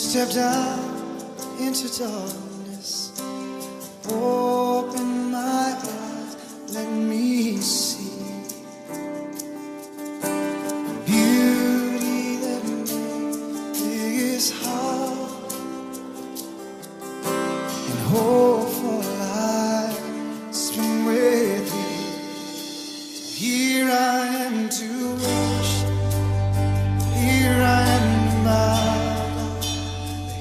stepped out into darkness, open my eyes, let me see beauty that made this heart and hope for life spring with thee. So here I am to worship, here I am to bow,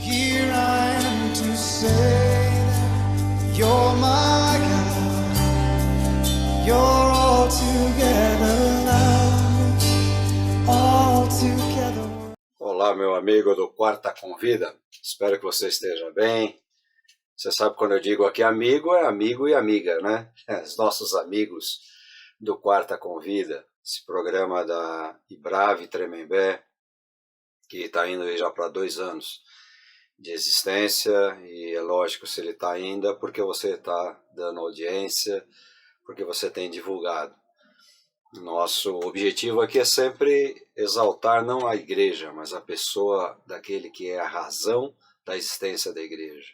here I am to say that you're my God, you're altogether lovely, altogether. Olá, meu amigo do Quarta Convida, espero que você esteja bem. Você sabe, quando eu digo aqui amigo, é amigo e amiga, né? Os nossos amigos do Quarta Convida, esse programa da Ibrave Tremembé, que está indo aí já para 2 anos de existência, e é lógico, se ele está ainda, porque você está dando audiência, porque você tem divulgado. Nosso objetivo aqui é sempre exaltar não a igreja, mas a pessoa daquele que é a razão da existência da igreja.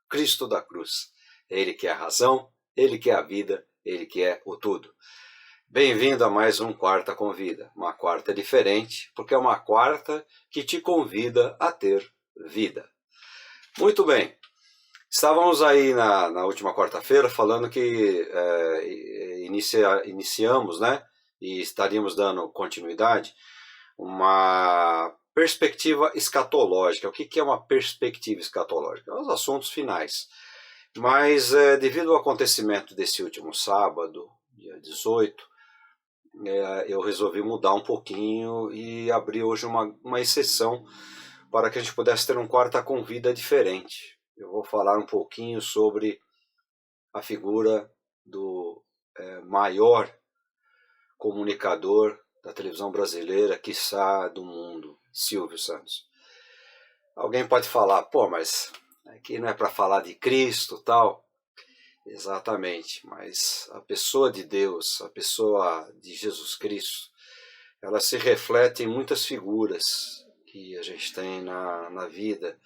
Cristo da cruz. Ele que é a razão, ele que é a vida, ele que é o tudo. Bem-vindo a mais um Quarta Convida. Uma quarta diferente, porque é uma quarta que te convida a ter vida. Muito bem. Estávamos aí na última quarta-feira falando que iniciamos, né, e estaríamos dando continuidade, uma perspectiva escatológica. O que é uma perspectiva escatológica? Os assuntos finais. Mas devido ao acontecimento desse último sábado, dia 18, eu resolvi mudar um pouquinho e abrir hoje uma exceção para que a gente pudesse ter um Quarta Convida diferente. Eu vou falar um pouquinho sobre a figura do maior comunicador da televisão brasileira, quiçá do mundo, Silvio Santos. Alguém pode falar, pô, mas aqui não é para falar de Cristo tal. Exatamente, mas a pessoa de Deus, a pessoa de Jesus Cristo, ela se reflete em muitas figuras que a gente tem na vida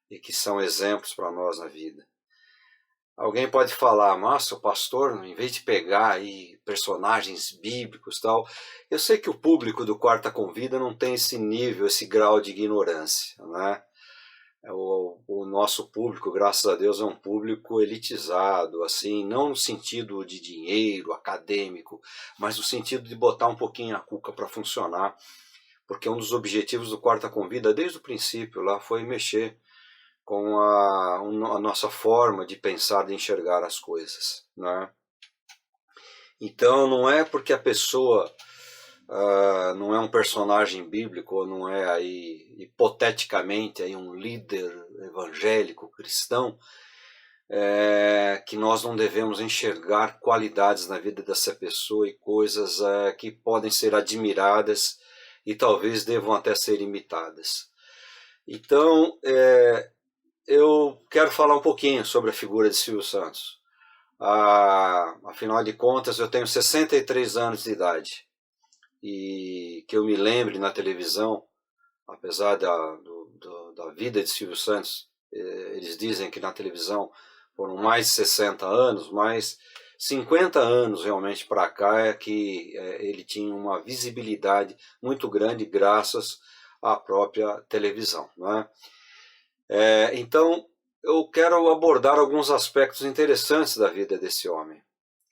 e que são exemplos para nós na vida. Alguém pode falar, mas o pastor, em vez de pegar aí personagens bíblicos e tal, eu sei que o público do Quarta Convida não tem esse nível, esse grau de ignorância, né? O nosso público, graças a Deus, é um público elitizado, assim, não no sentido de dinheiro, acadêmico, mas no sentido de botar um pouquinho a cuca para funcionar, porque um dos objetivos do Quarta Convida, desde o princípio, lá foi mexer com a nossa forma de pensar, de enxergar as coisas, né? Então não é porque a pessoa não é um personagem bíblico, ou não é aí hipoteticamente aí um líder evangélico cristão, que nós não devemos enxergar qualidades na vida dessa pessoa e coisas que podem ser admiradas e talvez devam até ser imitadas. Então eu quero falar um pouquinho sobre a figura de Silvio Santos. Afinal de contas, eu tenho 63 anos de idade. E que eu me lembre na televisão, apesar da vida de Silvio Santos, eles dizem que na televisão foram mais de 60 anos, mas 50 anos realmente para cá é que ele tinha uma visibilidade muito grande graças à própria televisão, né? Então, eu quero abordar alguns aspectos interessantes da vida desse homem.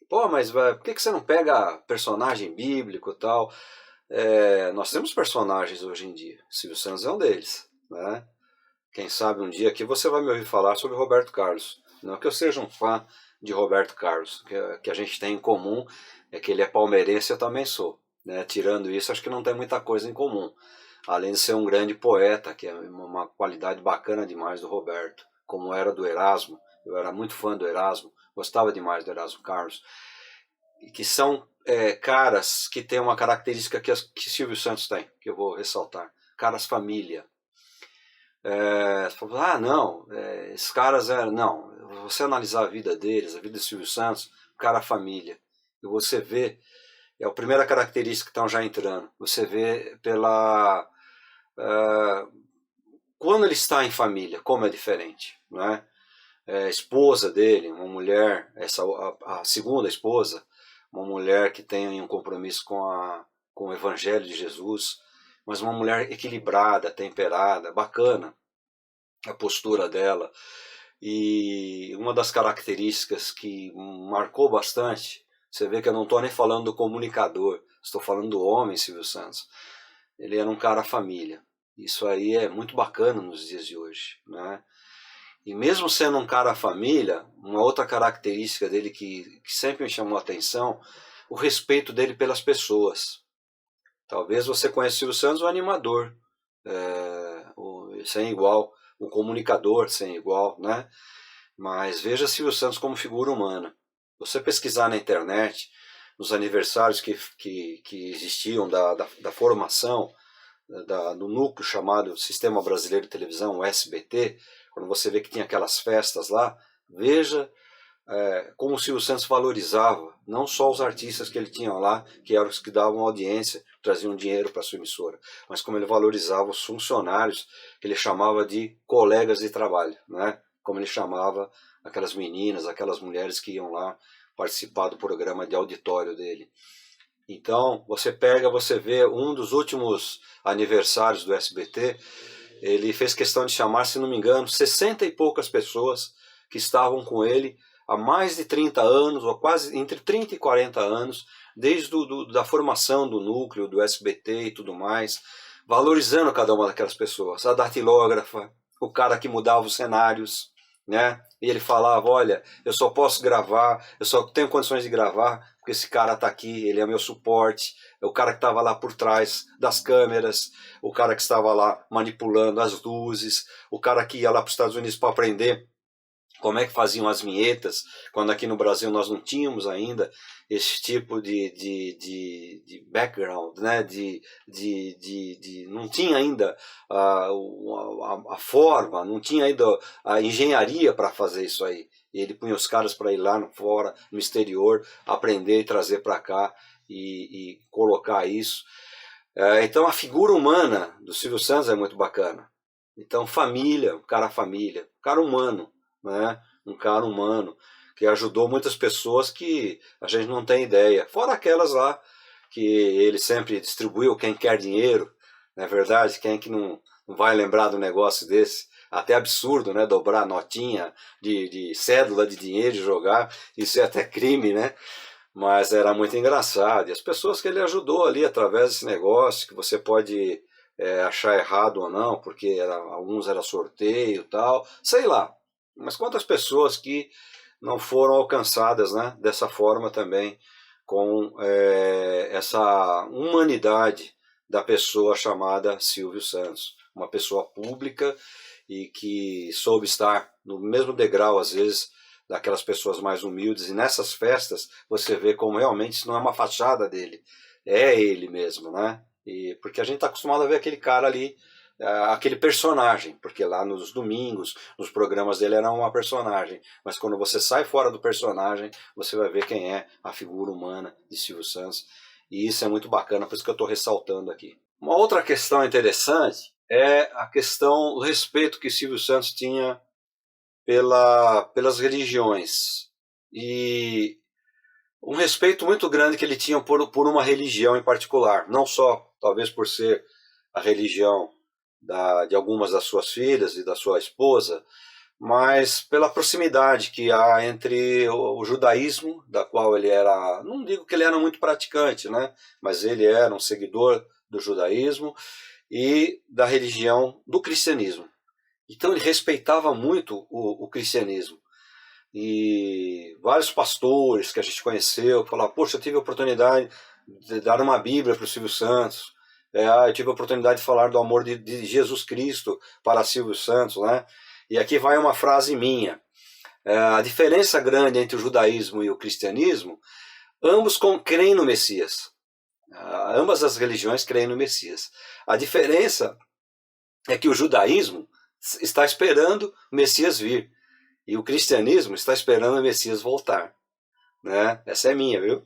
Pô, mas por que você não pega personagem bíblico e tal? Nós temos personagens hoje em dia. Silvio Santos é um deles, né? Quem sabe um dia aqui você vai me ouvir falar sobre Roberto Carlos. Não que eu seja um fã de Roberto Carlos, que a gente tem em comum é que ele é palmeirense, eu também sou, né? Tirando isso, acho que não tem muita coisa em comum. Além de ser um grande poeta, que é uma qualidade bacana demais do Roberto, como era do Erasmo. Eu era muito fã do Erasmo, gostava demais do Erasmo Carlos. E que são caras que têm uma característica que Silvio Santos tem, que eu vou ressaltar. Caras família. Não, esses caras não. Você analisar a vida deles, a vida de Silvio Santos, cara família. E você vê, é a primeira característica que estão já entrando. Você vê quando ele está em família, como é diferente, não é? A esposa dele, uma mulher, a segunda esposa, uma mulher que tem um compromisso com o Evangelho de Jesus, mas uma mulher equilibrada, temperada, bacana, a postura dela. E uma das características que marcou bastante, você vê que eu não estou nem falando do comunicador, estou falando do homem, Silvio Santos. Ele era um cara família. Isso aí é muito bacana nos dias de hoje, né? E mesmo sendo um cara família, uma outra característica dele que sempre me chamou a atenção, o respeito dele pelas pessoas. Talvez você conheça o Silvio Santos, o animador, sem igual, o comunicador sem igual, né? Mas veja Silvio Santos como figura humana. Você pesquisar na internet, nos aniversários que existiam da formação, do núcleo chamado Sistema Brasileiro de Televisão, o SBT, quando você vê que tinha aquelas festas lá, veja como o Silvio Santos valorizava não só os artistas que ele tinha lá, que eram os que davam audiência, traziam dinheiro para a sua emissora, mas como ele valorizava os funcionários, que ele chamava de colegas de trabalho, né? Como ele chamava aquelas meninas, aquelas mulheres que iam lá participar do programa de auditório dele. Então, você vê um dos últimos aniversários do SBT, ele fez questão de chamar, se não me engano, 60 e poucas pessoas que estavam com ele há mais de 30 anos, ou quase entre 30 e 40 anos, desde da formação do núcleo, do SBT e tudo mais, valorizando cada uma daquelas pessoas. A datilógrafa, o cara que mudava os cenários, né? E ele falava, olha, eu só posso gravar, eu só tenho condições de gravar porque esse cara está aqui, ele é meu suporte, é o cara que estava lá por trás das câmeras, o cara que estava lá manipulando as luzes, o cara que ia lá para os Estados Unidos para aprender como é que faziam as vinhetas, quando aqui no Brasil nós não tínhamos ainda esse tipo de background, né? Não tinha ainda a forma, não tinha ainda a engenharia para fazer isso aí. E ele punha os caras para ir lá fora, no exterior, aprender e trazer para cá e colocar isso. Então a figura humana do Silvio Santos é muito bacana. Então família, um cara humano, né? Um cara humano que ajudou muitas pessoas que a gente não tem ideia. Fora aquelas lá que ele sempre distribuiu, quem quer dinheiro, não é verdade? Quem que não vai lembrar do negócio desse? Até absurdo, né? Dobrar notinha de cédula de dinheiro e jogar, isso é até crime, né? Mas era muito engraçado. E as pessoas que ele ajudou ali através desse negócio, que você pode achar errado ou não, porque alguns era sorteio e tal, sei lá. Mas quantas pessoas que não foram alcançadas, né, dessa forma também, com essa humanidade da pessoa chamada Silvio Santos. Uma pessoa pública e que soube estar no mesmo degrau, às vezes, daquelas pessoas mais humildes. E nessas festas você vê como realmente isso não é uma fachada dele, é ele mesmo, né? Porque a gente está acostumado a ver aquele cara ali, aquele personagem, porque lá nos domingos, nos programas dele era uma personagem, mas quando você sai fora do personagem, você vai ver quem é a figura humana de Silvio Santos, e isso é muito bacana, por isso que eu estou ressaltando aqui. Uma outra questão interessante é a questão do respeito que Silvio Santos tinha pelas religiões, e um respeito muito grande que ele tinha por uma religião em particular, não só, talvez por ser a religião de algumas das suas filhas e da sua esposa, mas pela proximidade que há entre o judaísmo, da qual ele era, não digo que ele era muito praticante, né? Mas ele era um seguidor do judaísmo e da religião do cristianismo. Então ele respeitava muito o cristianismo. E vários pastores que a gente conheceu falaram, poxa, eu tive a oportunidade de dar uma Bíblia para o Silvio Santos, eu tive a oportunidade de falar do amor de Jesus Cristo para Silvio Santos, né? E aqui vai uma frase minha. A diferença grande entre o judaísmo e o cristianismo, ambos creem no Messias. Ambas as religiões creem no Messias. A diferença é que o judaísmo está esperando o Messias vir. E o cristianismo está esperando o Messias voltar. Né? Essa é minha, viu?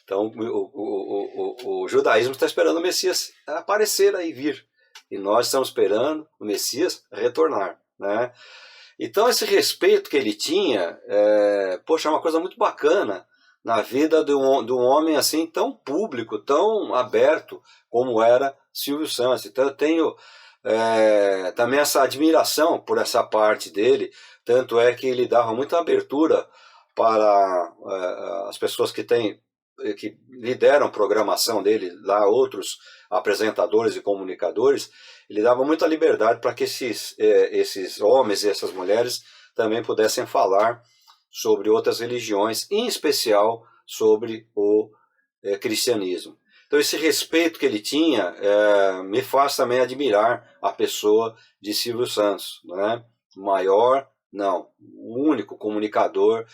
Então o judaísmo está esperando o Messias aparecer aí, vir. E nós estamos esperando o Messias retornar, né? Então esse respeito que ele tinha, poxa, é uma coisa muito bacana na vida de um homem assim tão público, tão aberto como era Silvio Santos. Então eu tenho também essa admiração por essa parte dele, tanto é que ele dava muita abertura para as pessoas que lideram a programação dele, lá outros apresentadores e comunicadores. Ele dava muita liberdade para que esses homens e essas mulheres também pudessem falar sobre outras religiões, em especial sobre o cristianismo. Então esse respeito que ele tinha me faz também admirar a pessoa de Silvio Santos, né? Maior, não, o único comunicador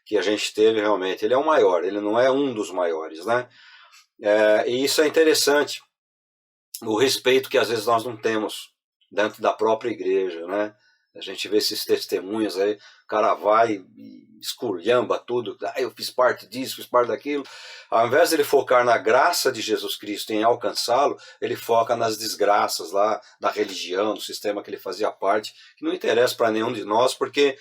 que a gente teve realmente. Ele é o maior, ele não é um dos maiores, né? E isso é interessante, o respeito que às vezes nós não temos dentro da própria igreja, né? A gente vê esses testemunhos aí, o cara vai e esculhamba tudo, eu fiz parte disso, fiz parte daquilo. Ao invés de ele focar na graça de Jesus Cristo em alcançá-lo, ele foca nas desgraças lá da religião, do sistema que ele fazia parte, que não interessa para nenhum de nós, porque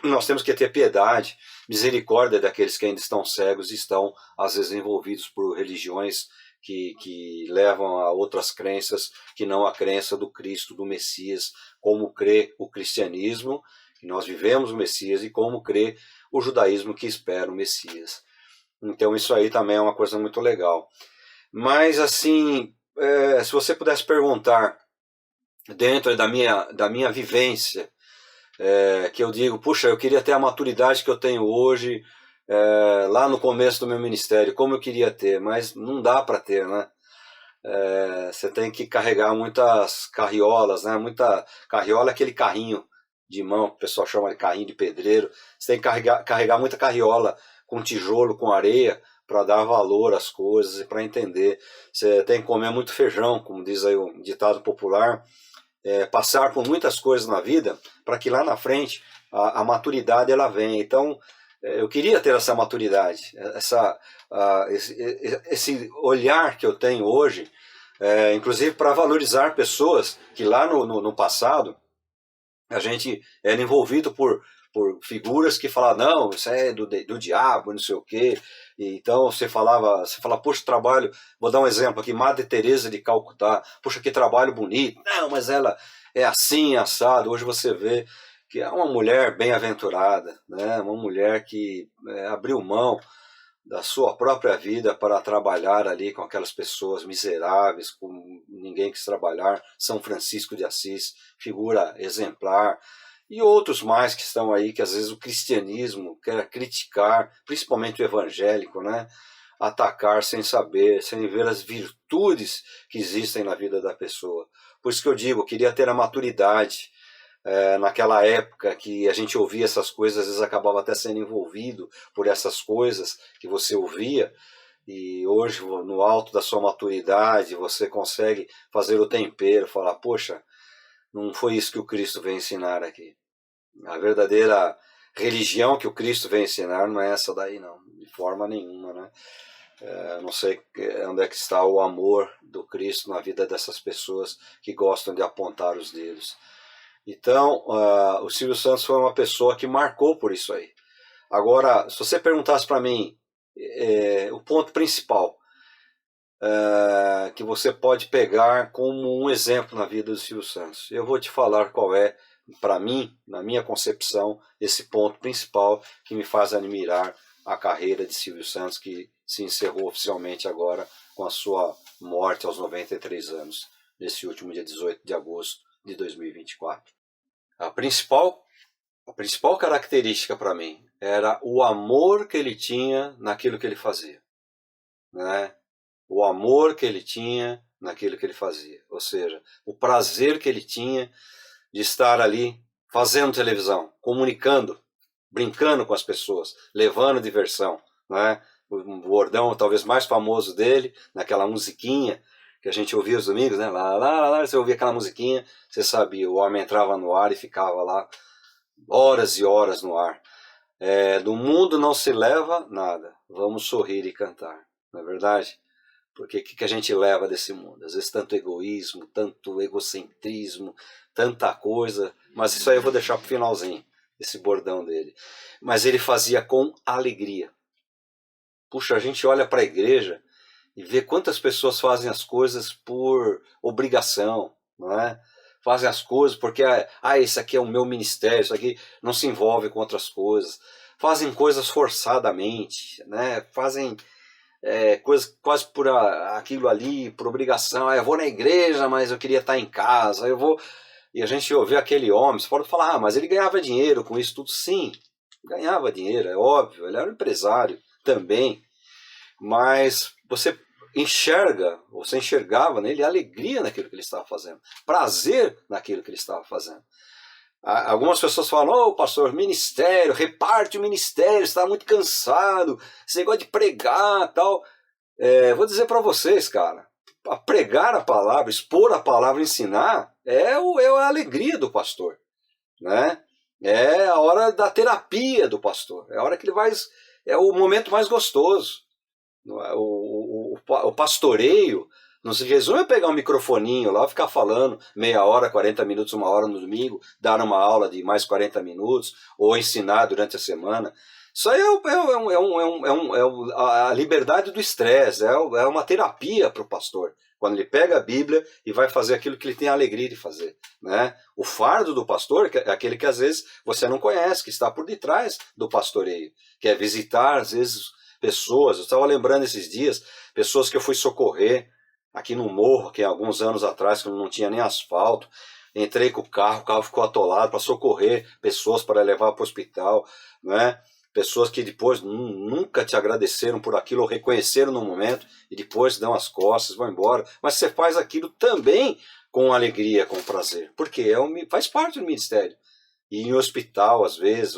nós temos que ter piedade, misericórdia daqueles que ainda estão cegos e estão, às vezes, envolvidos por religiões que levam a outras crenças que não a crença do Cristo, do Messias, como crê o cristianismo, que nós vivemos o Messias, e como crê o judaísmo que espera o Messias. Então isso aí também é uma coisa muito legal. Mas assim, se você pudesse perguntar, dentro da minha vivência, que eu digo, puxa, eu queria ter a maturidade que eu tenho hoje, lá no começo do meu ministério, como eu queria ter, mas não dá para ter, né? Você tem que carregar muitas carriolas, né? Muita carriola é aquele carrinho de mão, que o pessoal chama de carrinho de pedreiro. Você tem que carregar muita carriola com tijolo, com areia, para dar valor às coisas e para entender. Você tem que comer muito feijão, como diz aí o ditado popular, passar por muitas coisas na vida, para que lá na frente a maturidade ela venha. Então, eu queria ter essa maturidade, esse olhar que eu tenho hoje, inclusive para valorizar pessoas que lá no passado a gente era envolvido por figuras que falavam, não, isso é do diabo, não sei o quê. E então você fala, puxa, trabalho, vou dar um exemplo aqui, Madre Teresa de Calcutá, puxa, que trabalho bonito, não, mas ela é assim, assado. Hoje você vê que é uma mulher bem-aventurada, né? Uma mulher que abriu mão da sua própria vida para trabalhar ali com aquelas pessoas miseráveis, com ninguém quis trabalhar. São Francisco de Assis, figura exemplar, e outros mais que estão aí, que às vezes o cristianismo quer criticar, principalmente o evangélico, né? Atacar sem saber, sem ver as virtudes que existem na vida da pessoa. Por isso que eu digo, eu queria ter a maturidade. Naquela época que a gente ouvia essas coisas, às vezes acabava até sendo envolvido por essas coisas que você ouvia, e hoje, no alto da sua maturidade, você consegue fazer o tempero, falar, poxa, não foi isso que o Cristo veio ensinar aqui. A verdadeira religião que o Cristo veio ensinar não é essa daí, não, de forma nenhuma, né? Não sei onde é que está o amor do Cristo na vida dessas pessoas que gostam de apontar os dedos. Então, o Silvio Santos foi uma pessoa que marcou por isso aí. Agora, se você perguntasse para mim o ponto principal que você pode pegar como um exemplo na vida do Silvio Santos, eu vou te falar qual é, para mim, na minha concepção, esse ponto principal que me faz admirar a carreira de Silvio Santos, que se encerrou oficialmente agora com a sua morte aos 93 anos, nesse último dia 18 de agosto de 2024. A principal característica para mim era o amor que ele tinha naquilo que ele fazia, né? O amor que ele tinha naquilo que ele fazia, ou seja, o prazer que ele tinha de estar ali fazendo televisão, comunicando, brincando com as pessoas, levando diversão, né? O bordão talvez mais famoso dele, naquela musiquinha que a gente ouvia os domingos, né? Lá, lá, lá, você ouvia aquela musiquinha, você sabia, o homem entrava no ar e ficava lá horas e horas no ar. Do mundo não se leva nada, vamos sorrir e cantar, não é verdade? Porque o que a gente leva desse mundo? Às vezes tanto egoísmo, tanto egocentrismo, tanta coisa. Mas isso aí eu vou deixar para o finalzinho, esse bordão dele. Mas ele fazia com alegria. Puxa, a gente olha para a igreja e vê quantas pessoas fazem as coisas por obrigação, não é? Fazem as coisas porque, esse aqui é o meu ministério, isso aqui não se envolve com outras coisas. Fazem coisas forçadamente, né? Fazem coisas quase por aquilo ali, por obrigação. Eu vou na igreja, mas eu queria estar em casa. Eu vou. E a gente ouve aquele homem, você pode falar, mas ele ganhava dinheiro com isso tudo. Sim, ganhava dinheiro, é óbvio. Ele era um empresário também. Mas você enxergava nele alegria naquilo que ele estava fazendo, prazer naquilo que ele estava fazendo. Algumas pessoas falam, pastor, ministério, reparte o ministério, está muito cansado, esse negócio de pregar tal. Vou dizer para vocês, cara, pregar a palavra, expor a palavra, ensinar, é a alegria do pastor, né? É a hora da terapia do pastor, é a hora que ele vai, é o momento mais gostoso. O pastoreio não se resume a pegar um microfoninho lá, ficar falando meia hora, 40 minutos, uma hora no domingo, dar uma aula de mais 40 minutos, ou ensinar durante a semana. Isso aí a liberdade do estresse, é uma terapia para o pastor, quando ele pega a Bíblia e vai fazer aquilo que ele tem a alegria de fazer, né? O fardo do pastor é aquele que às vezes você não conhece, que está por detrás do pastoreio, que é visitar, às vezes, pessoas. Eu estava lembrando esses dias, pessoas que eu fui socorrer aqui no morro, que há alguns anos atrás, que não tinha nem asfalto. Entrei com o carro ficou atolado para socorrer pessoas, para levar para o hospital, né? Pessoas que depois nunca te agradeceram por aquilo, ou reconheceram no momento, e depois dão as costas, vão embora. Mas você faz aquilo também com alegria, com prazer, porque faz parte do ministério. E em hospital, às vezes,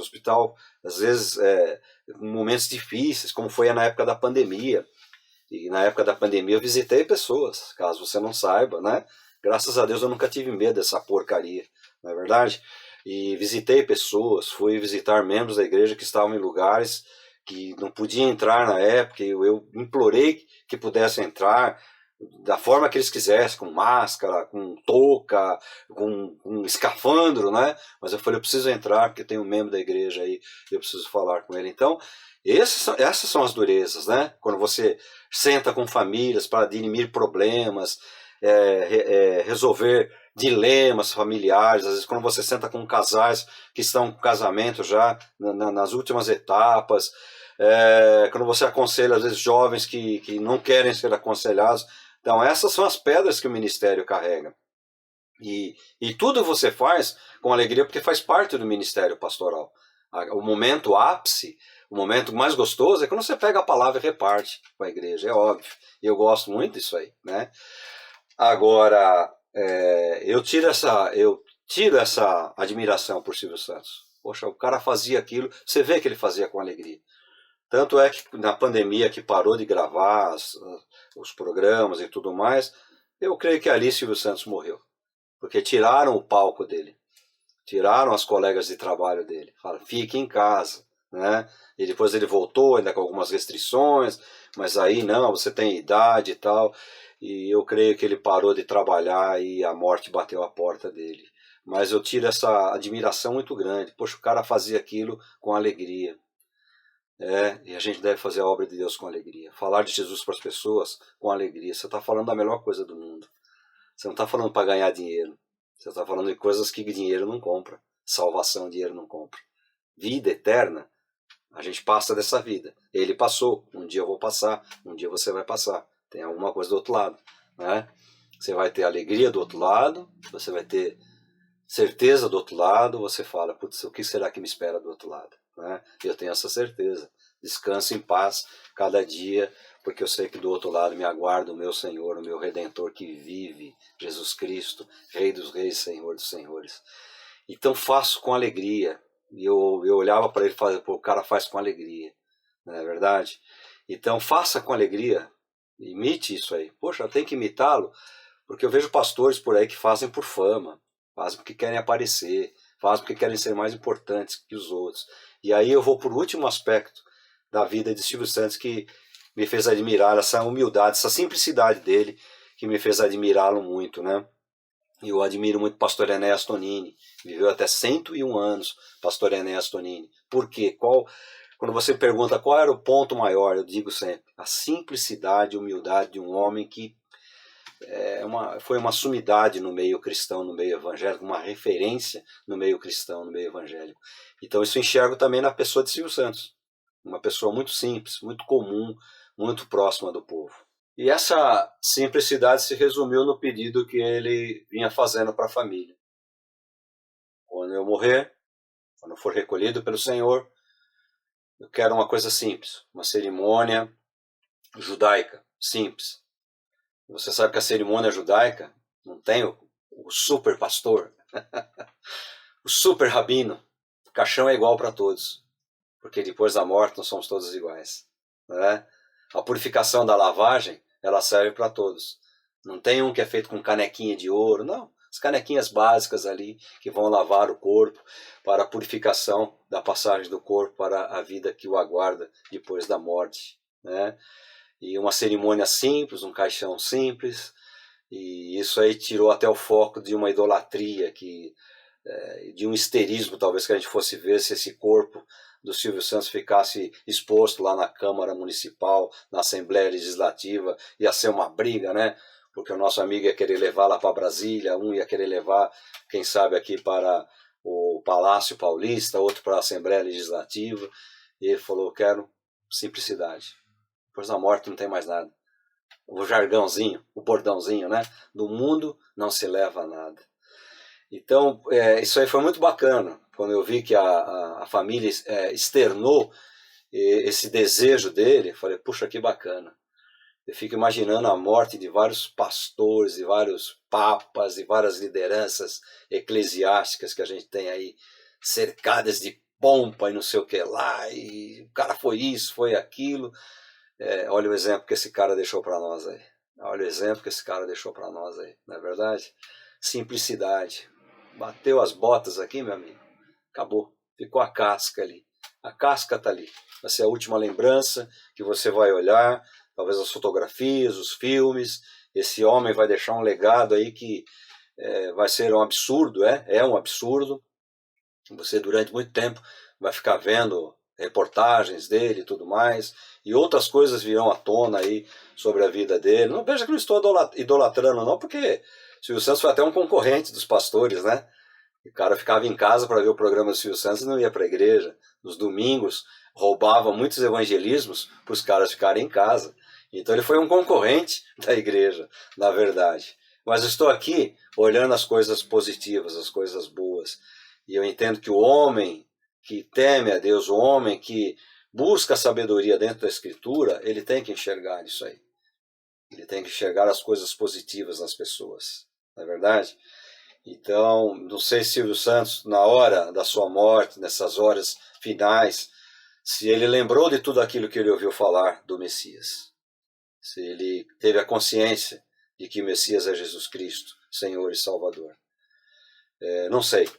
momentos difíceis, como foi na época da pandemia. E na época da pandemia eu visitei pessoas, caso você não saiba, né? Graças a Deus eu nunca tive medo dessa porcaria, não é verdade? E visitei pessoas, fui visitar membros da igreja que estavam em lugares que não podiam entrar na época, eu implorei que pudessem entrar da forma que eles quisessem, com máscara, com touca, com escafandro, né? Mas eu falei, eu preciso entrar porque tem um membro da igreja aí, eu preciso falar com ele. Então, essas são as durezas, né? Quando você senta com famílias para dirimir problemas, resolver dilemas familiares, às vezes quando você senta com casais que estão com casamento já nas últimas etapas, quando você aconselha às vezes jovens que não querem ser aconselhados. Então essas são as pedras que o ministério carrega. E tudo você faz com alegria porque faz parte do ministério pastoral. O momento ápice, o momento mais gostoso é quando você pega a palavra e reparte com a igreja, é óbvio. E eu gosto muito disso aí, né? Agora, eu tiro essa admiração por Silvio Santos. Poxa, o cara fazia aquilo, você vê que ele fazia com alegria. Tanto é que na pandemia que parou de gravar os programas e tudo mais, eu creio que ali Silvio Santos morreu. Porque tiraram o palco dele. Tiraram as colegas de trabalho dele. Falaram, fique em casa, né? E depois ele voltou, ainda com algumas restrições, mas aí não, você tem idade e tal. E eu creio que ele parou de trabalhar e a morte bateu a porta dele. Mas eu tiro essa admiração muito grande. Poxa, o cara fazia aquilo com alegria. E a gente deve fazer a obra de Deus com alegria. Falar de Jesus para as pessoas com alegria. Você está falando da melhor coisa do mundo. Você não está falando para ganhar dinheiro. Você está falando de coisas que dinheiro não compra. Salvação, dinheiro não compra. Vida eterna, a gente passa dessa vida. Ele passou. Um dia eu vou passar. Um dia você vai passar. Tem alguma coisa do outro lado, né? Você vai ter alegria do outro lado. Você vai ter certeza do outro lado. Você fala, putz, o que será que me espera do outro lado? Né? Eu tenho essa certeza. Descanso em paz cada dia, porque eu sei que do outro lado me aguarda o meu Senhor, o meu Redentor que vive, Jesus Cristo, Rei dos Reis, Senhor dos Senhores. Então faço com alegria. E eu olhava para ele e falava, pô, o cara faz com alegria, não é verdade? Então faça com alegria, imite isso aí. Poxa, tem que imitá-lo, porque eu vejo pastores por aí que fazem por fama, fazem porque querem aparecer, fazem porque querem ser mais importantes que os outros. E aí eu vou para o último aspecto da vida de Silvio Santos, que me fez admirar essa humildade, essa simplicidade dele, que me fez admirá-lo muito, né? E eu admiro muito o pastor Enéas Tonini, viveu até 101 anos, pastor Enéas Tonini. Por quê? Quando você pergunta qual era o ponto maior, eu digo sempre, a simplicidade e humildade de um homem que foi uma sumidade no meio cristão, no meio evangélico, uma referência no meio cristão, no meio evangélico. Então isso eu enxergo também na pessoa de Silvio Santos, uma pessoa muito simples, muito comum, muito próxima do povo. E essa simplicidade se resumiu no pedido que ele vinha fazendo para a família. Quando eu morrer, quando eu for recolhido pelo Senhor, eu quero uma coisa simples, uma cerimônia judaica, simples. Você sabe que a cerimônia judaica não tem o super pastor, o super rabino. O caixão é igual para todos, porque depois da morte nós somos todos iguais, né? A purificação da lavagem, ela serve para todos. Não tem um que é feito com canequinha de ouro, não. As canequinhas básicas ali que vão lavar o corpo para a purificação da passagem do corpo para a vida que o aguarda depois da morte, né? E uma cerimônia simples, um caixão simples, e isso aí tirou até o foco de uma idolatria, de um histerismo talvez que a gente fosse ver se esse corpo do Silvio Santos ficasse exposto lá na Câmara Municipal, na Assembleia Legislativa, ia ser uma briga, né? Porque o nosso amigo ia querer levar lá para Brasília, um ia querer levar, quem sabe, aqui para o Palácio Paulista, outro para a Assembleia Legislativa, e ele falou, eu quero simplicidade. Depois da morte não tem mais nada. O jargãozinho, o bordãozinho, né? Do mundo não se leva nada. Então, isso aí foi muito bacana, quando eu vi que a família externou esse desejo dele, eu falei, puxa, que bacana. Eu fico imaginando a morte de vários pastores, de vários papas, de várias lideranças eclesiásticas que a gente tem aí, cercadas de pompa e não sei o que lá, e o cara foi isso, foi aquilo. Olha o exemplo que esse cara deixou para nós aí. Olha o exemplo que esse cara deixou para nós aí, não é verdade? Simplicidade. Bateu as botas aqui, meu amigo, acabou, ficou a casca ali. A casca está ali. Vai ser a última lembrança que você vai olhar, talvez as fotografias, os filmes. Esse homem vai deixar um legado aí que vai ser um absurdo, é um absurdo. Você durante muito tempo vai ficar vendo reportagens dele e tudo mais, e outras coisas virão à tona aí sobre a vida dele. Não veja que não estou idolatrando não, porque Silvio Santos foi até um concorrente dos pastores, né? O cara ficava em casa para ver o programa do Silvio Santos e não ia para a igreja. Nos domingos roubava muitos evangelismos para os caras ficarem em casa. Então ele foi um concorrente da igreja, na verdade. Mas eu estou aqui olhando as coisas positivas, as coisas boas. E eu entendo que o homem que teme a Deus, o homem que busca a sabedoria dentro da Escritura, ele tem que enxergar isso aí. Ele tem que enxergar as coisas positivas nas pessoas, não é verdade? Então, não sei se Silvio Santos, na hora da sua morte, nessas horas finais, se ele lembrou de tudo aquilo que ele ouviu falar do Messias. Se ele teve a consciência de que o Messias é Jesus Cristo, Senhor e Salvador. Não sei,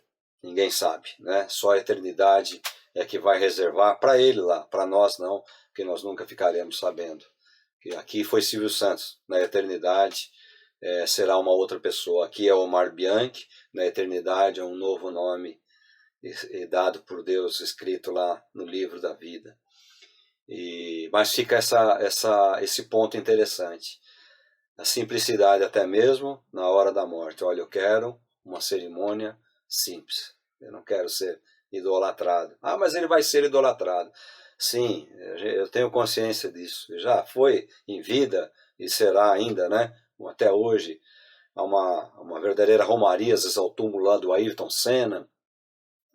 ninguém sabe, né? Só a eternidade é que vai reservar para ele lá, para nós não, porque nós nunca ficaremos sabendo. Que aqui foi Silvio Santos, na eternidade será uma outra pessoa. Aqui é Omar Bianchi, na eternidade é um novo nome dado por Deus, escrito lá no livro da vida. Mas fica esse ponto interessante. A simplicidade até mesmo na hora da morte. Olha, eu quero uma cerimônia simples. Eu não quero ser idolatrado. Ah, mas ele vai ser idolatrado. Sim, eu tenho consciência disso. Já foi em vida e será ainda, né? Até hoje, há uma verdadeira romaria, às vezes ao túmulo lá do Ayrton Senna,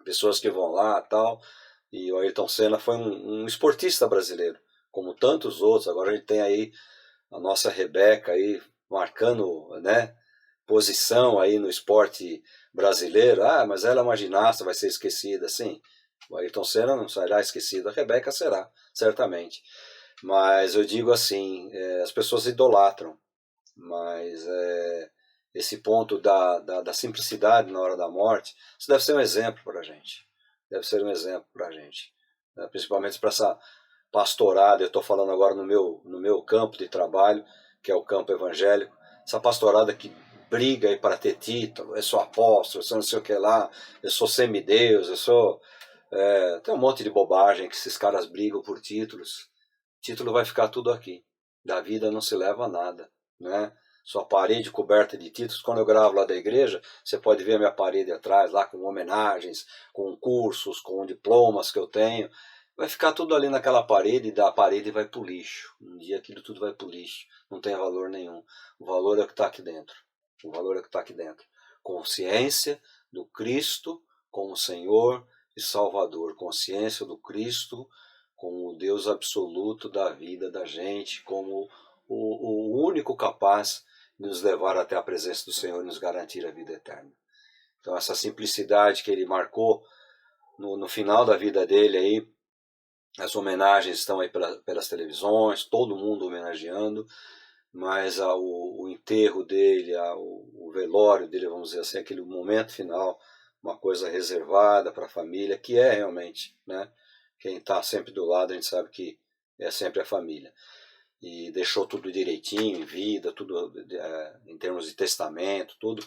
pessoas que vão lá e tal. E o Ayrton Senna foi um esportista brasileiro, como tantos outros. Agora a gente tem aí a nossa Rebeca aí marcando, né, posição aí no esporte brasileiro. Ah, mas ela é uma ginasta, vai ser esquecida. Sim, o Ayrton Senna não será esquecido, a Rebeca será, certamente. Mas eu digo assim, as pessoas idolatram, mas esse ponto da simplicidade na hora da morte, isso deve ser um exemplo para a gente. Deve ser um exemplo para a gente, né? Principalmente para pastorada, eu estou falando agora no meu campo de trabalho, que é o campo evangélico, essa pastorada que briga aí para ter título, eu sou apóstolo, eu sou não sei o que lá, eu sou semideus, eu sou... tem um monte de bobagem que esses caras brigam por títulos. Título vai ficar tudo aqui. Da vida não se leva nada, né? Sua parede coberta de títulos. Quando eu gravo lá da igreja, você pode ver a minha parede atrás, lá com homenagens, com cursos, com diplomas que eu tenho. Vai ficar tudo ali naquela parede e da parede vai pro lixo. Um dia aquilo tudo vai pro lixo. Não tem valor nenhum. O valor é o que está aqui dentro. O valor é o que está aqui dentro. Consciência do Cristo como Senhor e Salvador. Consciência do Cristo como o Deus absoluto da vida da gente, como o único capaz de nos levar até a presença do Senhor e nos garantir a vida eterna. Então essa simplicidade que ele marcou no final da vida dele aí, as homenagens estão aí pelas televisões, todo mundo homenageando, mas o enterro dele, o velório dele, vamos dizer assim, aquele momento final, uma coisa reservada para a família, que é realmente, né? Quem está sempre do lado, a gente sabe que é sempre a família. E deixou tudo direitinho, em vida, tudo em termos de testamento, tudo.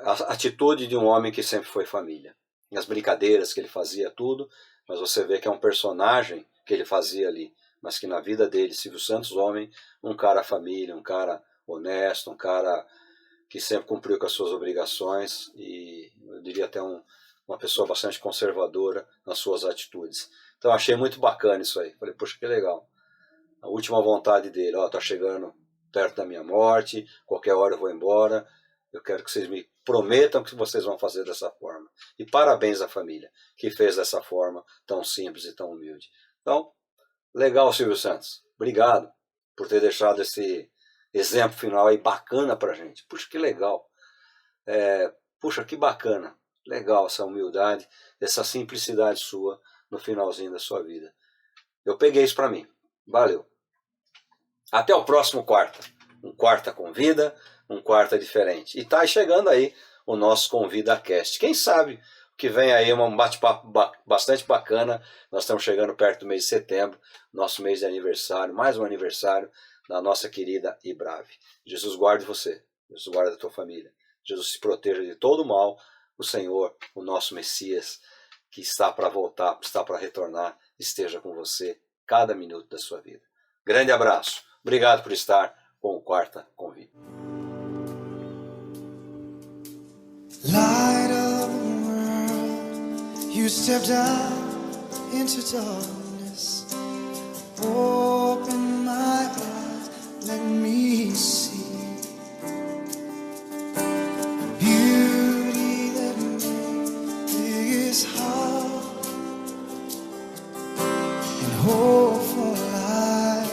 A atitude de um homem que sempre foi família. E as brincadeiras que ele fazia, tudo, mas você vê que é um personagem que ele fazia ali, mas que na vida dele, Silvio Santos, homem, um cara família, um cara honesto, um cara que sempre cumpriu com as suas obrigações e eu diria até uma pessoa bastante conservadora nas suas atitudes. Então achei muito bacana isso aí. Falei, poxa, que legal. A última vontade dele, tá chegando perto da minha morte, qualquer hora eu vou embora, eu quero que vocês me prometam que vocês vão fazer dessa forma. E parabéns à família, que fez dessa forma tão simples e tão humilde. Então, legal, Silvio Santos. Obrigado por ter deixado esse exemplo final aí bacana pra gente. Puxa, que legal. Puxa, que bacana. Legal essa humildade, essa simplicidade sua no finalzinho da sua vida. Eu peguei isso para mim. Valeu. Até o próximo quarta. Um quarta com vida, um quarta diferente. E tá chegando aí o nosso ConvidaCast. Quem sabe que vem aí um bate-papo bastante bacana. Nós estamos chegando perto do mês de setembro, nosso mês de aniversário, mais um aniversário da nossa querida Ibrave. Jesus guarde você, Jesus guarde a tua família. Jesus se proteja de todo o mal. O Senhor, o nosso Messias, que está para voltar, está para retornar, esteja com você cada minuto da sua vida. Grande abraço. Obrigado por estar com o Quarta Convite. Light of the world, you stepped out into darkness. Open my eyes, let me see. Hope for life,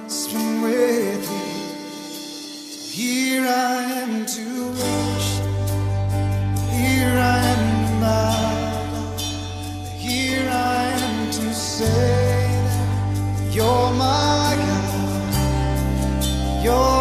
spring with thee. Here I am to worship, here I am now, here I am to say that you're my God, you're